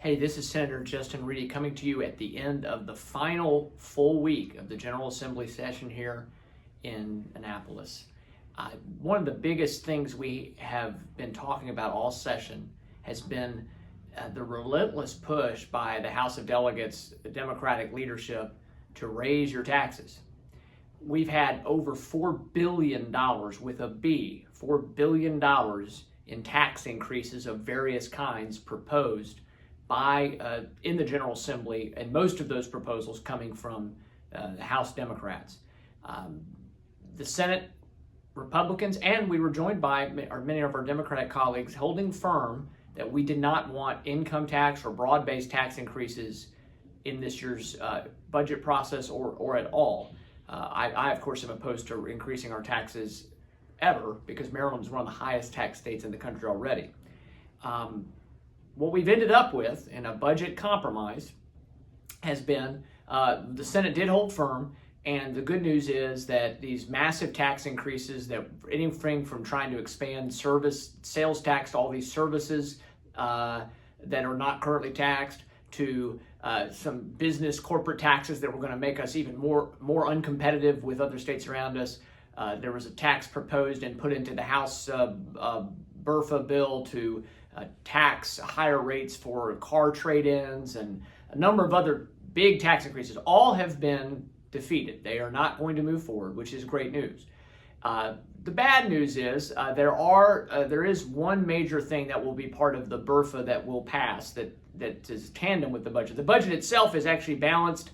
Hey, this is Senator Justin Reedy coming to you at the end of the final full week of the General Assembly session here in Annapolis. One of the biggest things we have been talking about all session has been the relentless push by the House of Delegates, the Democratic leadership, to raise your taxes. We've had over $4 billion with a B, $4 billion in tax increases of various kinds proposed by in the General Assembly, and most of those proposals coming from the House Democrats. The Senate Republicans, and we were joined by many of our Democratic colleagues, holding firm that we did not want income tax or broad-based tax increases in this year's budget process or at all. I, of course, am opposed to increasing our taxes ever because Maryland is one of the highest tax states in the country already. What we've ended up with in a budget compromise has been the Senate did hold firm, and the good news is that these massive tax increases, that anything from trying to expand sales tax to all these services that are not currently taxed, to some business corporate taxes that were going to make us even more uncompetitive with other states around us. There was a tax proposed and put into the House BRFA bill to tax higher rates for car trade-ins, and a number of other big tax increases. All have been defeated. They are not going to move forward, which is great news. The bad news is there is one major thing that will be part of the BRFA that will pass that is tandem with the budget. The budget itself is actually balanced,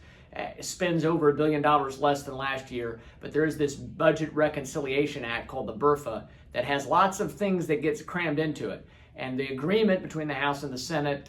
spends over $1 billion less than last year, but there is this Budget Reconciliation Act called the BRFA that has lots of things that gets crammed into it. And the agreement between the House and the Senate,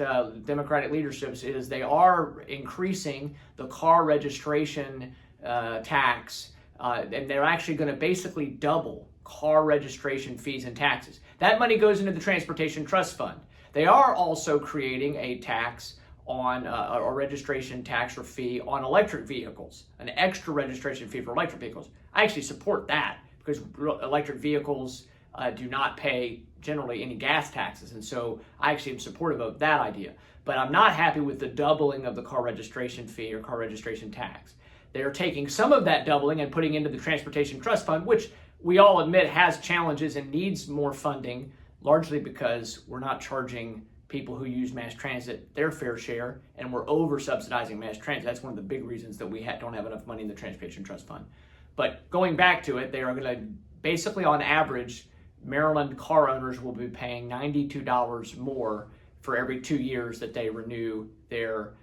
Democratic leaderships, is they are increasing the car registration tax, and they're actually going to basically double car registration fees and taxes. That money goes into the Transportation Trust Fund. They are also creating a tax on a registration tax or fee on electric vehicles, an extra registration fee for electric vehicles. I actually support that because electric vehicles do not pay generally any gas taxes, and so I actually am supportive of that idea. But I'm not happy with the doubling of the car registration fee or car registration tax. They are taking some of that doubling and putting into the Transportation Trust Fund, which we all admit has challenges and needs more funding, largely because we're not charging people who use mass transit their fair share, and we're over-subsidizing mass transit. That's one of the big reasons that we don't have enough money in the Transportation Trust Fund. But going back to it, they are going to basically, on average, Maryland car owners will be paying $92 more for every 2 years that they renew their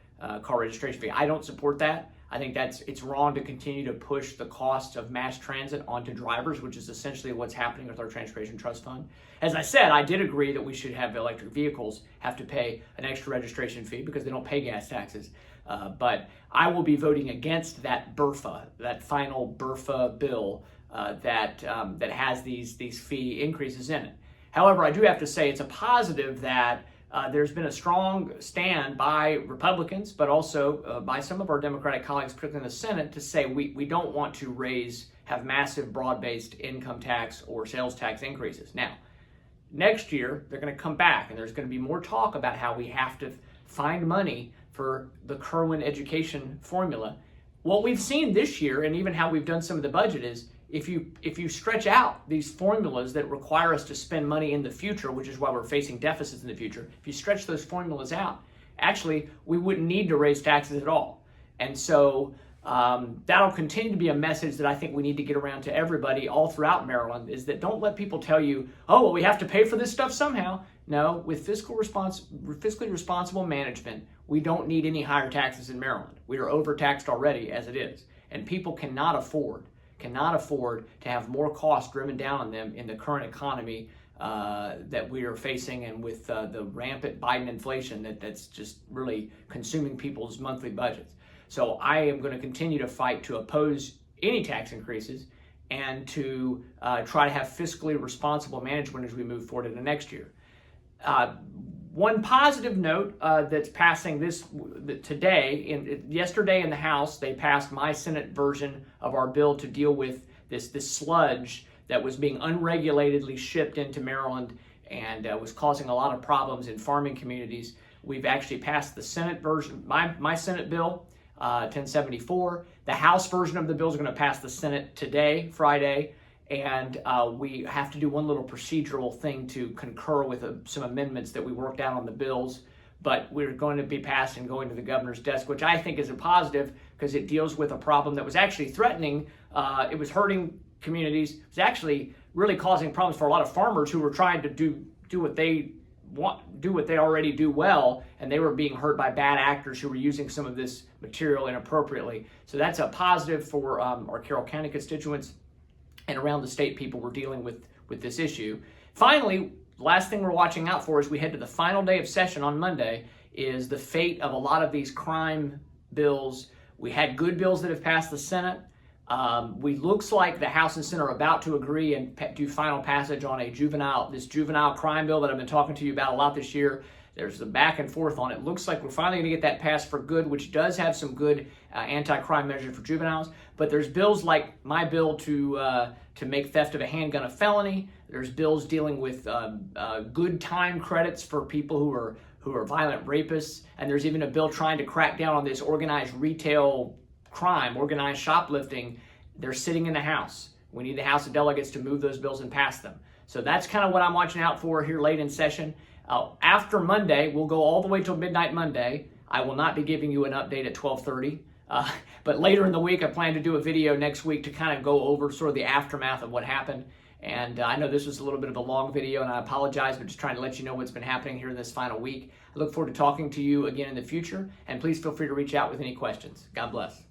car registration fee. I don't support that. I think it's wrong to continue to push the cost of mass transit onto drivers, which is essentially what's happening with our Transportation Trust Fund. As I said, I did agree that we should have electric vehicles have to pay an extra registration fee because they don't pay gas taxes. But I will be voting against that BRFA, that final BRFA bill that has these fee increases in it. However, I do have to say it's a positive that there's been a strong stand by Republicans, but also by some of our Democratic colleagues, particularly in the Senate, to say we don't want to have massive broad-based income tax or sales tax increases. Now, next year, they're going to come back, and there's going to be more talk about how we have to find money for the Kirwan education formula. What we've seen this year, and even how we've done some of the budget, is if you stretch out these formulas that require us to spend money in the future, which is why we're facing deficits in the future, if you stretch those formulas out, actually, we wouldn't need to raise taxes at all. And so that'll continue to be a message that I think we need to get around to everybody all throughout Maryland, is that don't let people tell you, oh, well, we have to pay for this stuff somehow. No, with fiscally responsible management, we don't need any higher taxes in Maryland. We are overtaxed already as it is, and people cannot afford to have more costs driven down on them in the current economy that we are facing, and with the rampant Biden inflation that's just really consuming people's monthly budgets. So I am going to continue to fight to oppose any tax increases and to try to have fiscally responsible management as we move forward into next year. One positive note that's passing yesterday in the House, they passed my Senate version of our bill to deal with this sludge that was being unregulatedly shipped into Maryland and was causing a lot of problems in farming communities. We've actually passed the Senate version, my Senate bill, 1074. The House version of the bill is going to pass the Senate today, Friday, and we have to do one little procedural thing to concur with some amendments that we worked out on the bills. But we're going to be passed and going to the governor's desk, which I think is a positive because it deals with a problem that was actually threatening. It was hurting communities. It was actually really causing problems for a lot of farmers who were trying to do what they already do well, and they were being hurt by bad actors who were using some of this material inappropriately. So that's a positive for our Carroll County constituents and around the state. People were dealing with this issue. Finally, the last thing we're watching out for as we head to the final day of session on Monday is the fate of a lot of these crime bills. We had good bills that have passed the Senate. Looks like the House and Senate are about to agree and do final passage on this juvenile crime bill that I've been talking to you about a lot this year. There's a back and forth on it. Looks like we're finally going to get that passed for good, which does have some good anti-crime measures for juveniles. But there's bills like my bill to make theft of a handgun a felony. There's bills dealing with good time credits for people who are violent rapists, and there's even a bill trying to crack down on this organized retail crime, organized shoplifting. They're sitting in the House. We need the House of Delegates to move those bills and pass them. So that's kind of what I'm watching out for here late in session. After Monday, we'll go all the way till midnight Monday. I will not be giving you an update at 12:30. But later in the week, I plan to do a video next week to kind of go over sort of the aftermath of what happened. And I know this was a little bit of a long video, and I apologize, but just trying to let you know what's been happening here in this final week. I look forward to talking to you again in the future, and please feel free to reach out with any questions. God bless.